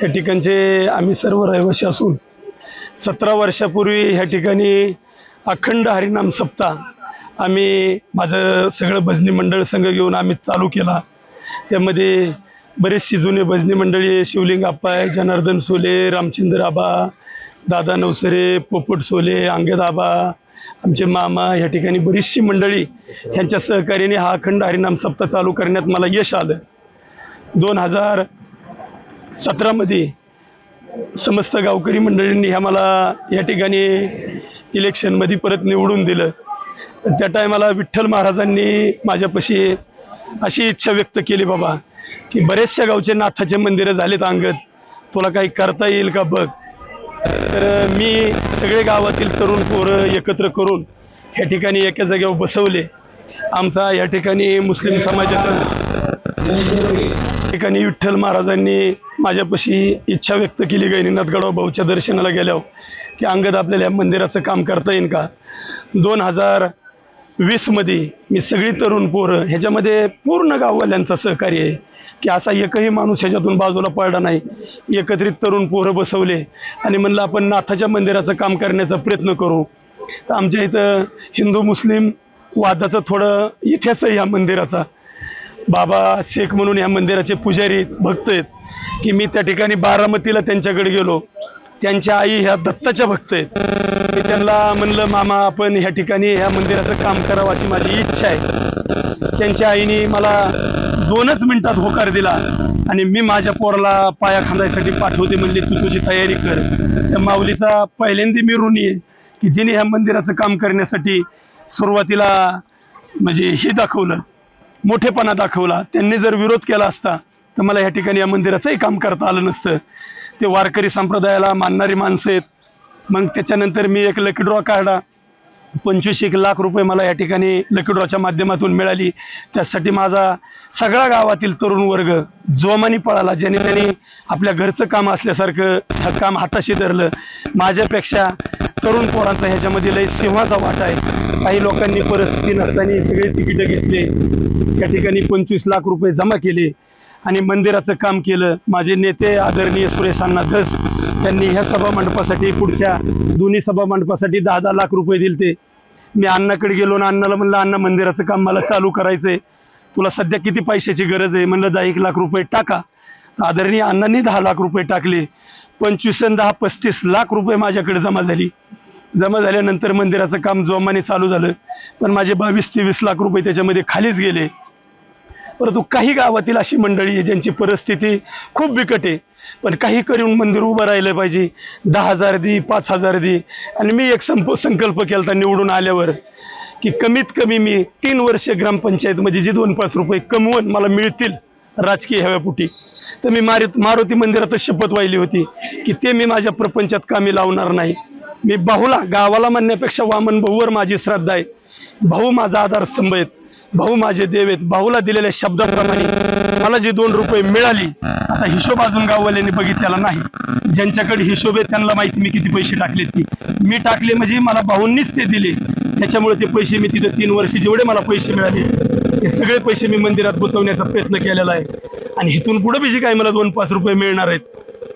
या ठिकाणचे आम्ही सर्व रहिवासी असून 17 वर्षापूर्वी ह्या ठिकाणी अखंड हरिनाम सप्ताह आम्ही माझं सगळं भजनी मंडळ संघ घेऊन आम्ही चालू केला। त्यामध्ये बरेचशी जुने भजनी मंडळी शिवलिंग आप्पा, जनार्दन सोले, रामचंद्र आबा, दादा नवसरे, पोपट सोले, अंगद आबा, आमचे मामा, या ठिकाणी बरीचशी मंडळी यांच्या सहकार्याने हा अखंड हरिनाम सप्ताह चालू करण्यात मला यश आलं। 2017 मध्ये समस्त गावकरी मंडळींनी आम्हाला या ठिकाणी इलेक्शनमध्ये परत निवडून दिलं। त्या टायमाला विठ्ठल महाराजांनी माझ्यापाशी अशी इच्छा व्यक्त केली, बाबा की बरेचशा गावचे नाथाचे मंदिरं झालेत अंगद, तुला काही करता येईल का बघ। तर मी सगळे गावातील तरुण पोरं एकत्र करून ह्या ठिकाणी एका जागेवर बसवले। आमचा या ठिकाणी मुस्लिम समाजाचा ठिकाणी विठ्ठल महाराजांनी माझ्यापाशी इच्छा व्यक्त केली गैनीनाथ गडाव भाऊच्या दर्शनाला गेल्यावर की अंगद आपल्याला या मंदिराचं काम करता येईल का। 2020 मध्ये मी सगळी तरुण पोरं, ह्याच्यामध्ये पूर्ण गाववाल्यांचं सहकार्य आहे की असा एकही माणूस ह्याच्यातून बाजूला पडला नाही, एकत्रित तरुण पोरं बसवले आणि म्हणलं आपण नाथाच्या मंदिराचं काम करण्याचा प्रयत्न करू। तर आमच्या इथं हिंदू मुस्लिम वादाचं थोडं इतिहास आहे या मंदिराचा। बाबा शेख म्हणून या मंदिराचे पुजारी भक्त आहेत की मी त्या ठिकाणी बारामतीला त्यांच्याकडे गेलो, त्यांच्या आई ह्या दत्ताच्या भक्त आहेत। मी त्यांना म्हणलं मामा आपण ह्या ठिकाणी ह्या मंदिराचं काम करावं अशी माझी इच्छा आहे। त्यांच्या आईने मला 2च मिनिटात होकार दिला आणि मी माझ्या पोराला पाया खांदायसाठी पाठवते, म्हणले तू तुझी तयारी कर। त्या माऊलीचा पहिल्यांदा मी ऋणी आहे की जिने ह्या मंदिराचं काम करण्यासाठी सुरुवातीला म्हणजे हे दाखवलं, मोठेपणा दाखवला। त्यांनी जर विरोध केला असता तर मला ह्या ठिकाणी या मंदिराचंही काम करता आलं नसतं। ते वारकरी संप्रदायाला मानणारी माणसं आहेत। मग त्याच्यानंतर मी एक लकी ड्रॉ काढला, 25 लाख रुपये मला या ठिकाणी लकी ड्रॉच्या माध्यमातून मिळाली। त्यासाठी माझा सगळा गावातील तरुण वर्ग जोमाने पळाला, ज्याने त्यांनी आपल्या घरचं काम असल्यासारखं हे काम हाताशी धरलं। माझ्यापेक्षा तरुण पोरांचा ह्याच्यामध्ये लय सिंहाचा वाटा आहे। काही लोकांनी परिस्थिती नसताना सगळे तिकीटं घेतले, या ठिकाणी 25 लाख रुपये जमा केले आणि मंदिराचं काम केलं। माझे नेते आदरणीय सुरेश अण्णा धस त्यांनी ह्या सभा मंडपासाठी पुढच्या दोन्ही सभा मंडपासाठी 10-10 लाख रुपये दिलते। मी अण्णाकडे गेलो ना अण्णाला म्हणलं अण्णा मंदिराचं काम मला चालू करायचंय, तुला सध्या किती पैशाची गरज आहे, म्हणलं 10-1 लाख रुपये टाका। आदरणीय अण्णांनी 10 लाख रुपये टाकले। 25 आणि 10 35 लाख रुपये माझ्याकडे जमा झाली। जमा झाल्यानंतर मंदिराचं काम जोमाने चालू झालं, पण माझे 22-23 लाख रुपये त्याच्यामध्ये खालीच गेले। परंतु काही गावातील अशी मंडळी आहे ज्यांची परिस्थिती खूप बिकट आहे, पण काही करून मंदिर उभं राहिलं पाहिजे, 10,000 दे, 5,000 दे। आणि मी एक संकल्प केला निवडून आल्यावर की कमीत कमी मी 3 वर्ष ग्रामपंचायतमध्ये जे 2-5 रुपये कमवून मला मिळतील राजकीय हव्यापोटी, तर मी मारुती मंदिरातच शपथ वाहिली होती की ते मी माझ्या प्रपंचात कामी लावणार नाही। मी भाऊला, गावाला म्हणण्यापेक्षा वामन भाऊवर माझी श्रद्धा आहे। भाऊ माझा आधारस्तंभ आहेत, भाऊ माझे देव आहेत। भाऊला दिलेल्या शब्दाप्रमाणे मला जी 2 रुपये मिळाली, आता हिशोब अजून गाववाल्यांनी बघितलेला नाही, ज्यांच्याकडे हिशोब आहे त्यांना माहिती मी किती पैसे टाकलेत ती। मी टाकले म्हणजे मला भाऊंनीच ते दिले, त्याच्यामुळे ते पैसे मी तिथं 3 वर्ष जेवढे मला पैसे मिळाले हे सगळे पैसे मी मंदिरात गुंतवण्याचा प्रयत्न केलेला आहे। आणि इथून पुढे बी जे काही मला 2-5 रुपये मिळणार आहेत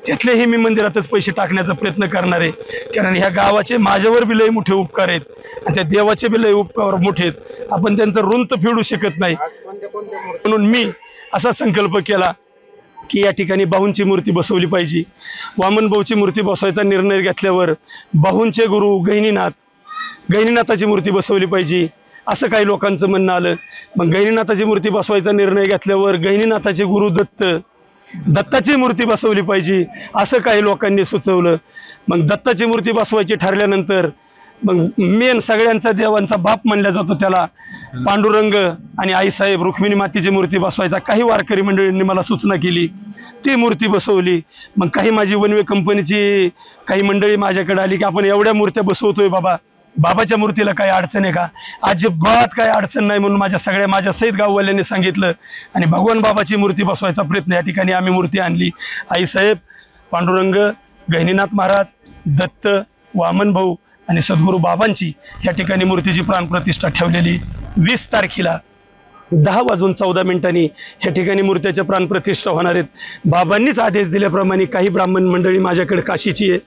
त्यातलेही मी मंदिरातच पैसे टाकण्याचा प्रयत्न करणार आहे, कारण ह्या गावाचे माझ्यावर बी लय मोठे उपकार आहेत आणि त्या देवाचे बी लय उपकार मोठे आहेत। आपण त्यांचं ऋण तर फेडू शकत नाही, म्हणून मी असा संकल्प केला की या ठिकाणी बाहूंची मूर्ती बसवली पाहिजे। वामन भाऊची मूर्ती बसवायचा निर्णय घेतल्यावर बाहूंचे गुरु गहिनीनाथाची मूर्ती बसवली पाहिजे असं काही लोकांचं म्हणणं आलं। मग गहिनीनाथाची मूर्ती बसवायचा निर्णय घेतल्यावर गहिनीनाथाचे गुरु दत्ताची मूर्ती बसवली पाहिजे असं काही लोकांनी सुचवलं। मग दत्ताची मूर्ती बसवायची ठरल्यानंतर मग मेन सगळ्यांचा देवांचा बाप मानला जातो त्याला पांडुरंग आणि आईसाहेब रुक्मिणी मातेची मूर्ती बसवायचा काही वारकरी मंडळींनी मला सूचना केली, ती मूर्ती बसवली। मग काही माझी वनवे कंपनीची काही मंडळी माझ्याकडे आली की आपण एवढ्या मूर्त्या बसवतोय बाबा, बाबाच्या मूर्तीला काही अडचण आहे का? अजिबात काही अडचण नाही म्हणून माझ्या सहित गाववाल्यांनी सांगितलं आणि भगवान बाबाची मूर्ती बसवायचा प्रयत्न या ठिकाणी आम्ही मूर्ती आणली। आईसाहेब, पांडुरंग, गहिनीनाथ महाराज, दत्त, वामन भाऊ आणि सद्गुरू बाबांची या ठिकाणी मूर्तीची प्राणप्रतिष्ठा ठेवलेली। 20 तारखेला 10:14 ह्या ठिकाणी मूर्त्याच्या प्राणप्रतिष्ठा होणार आहेत. बाबांनीच आदेश दिल्याप्रमाणे काही ब्राह्मण मंडळी माझ्याकडे काशीची आहे,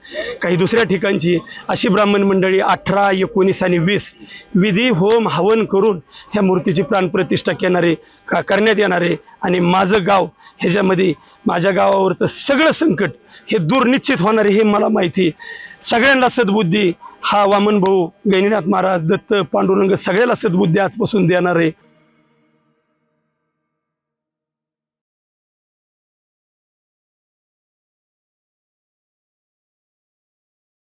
काही दुसऱ्या ठिकाणची, अशी ब्राह्मण मंडळी 18, 19 आणि 20 विधी होम हवन करून ह्या मूर्तीची प्राणप्रतिष्ठा करण्यात येणार आहे. आणि माझं गाव ह्याच्यामध्ये माझ्या गावावरचं सगळं संकट हे दूर निश्चित होणार आहे, हे मला माहिती. सगळ्यांना सद्बुद्धी हा वामन भाऊ, गैनीनाथ महाराज, दत्त, पांडुरंग सगळ्याला सद्बुद्धी आजपासून देणार आहे.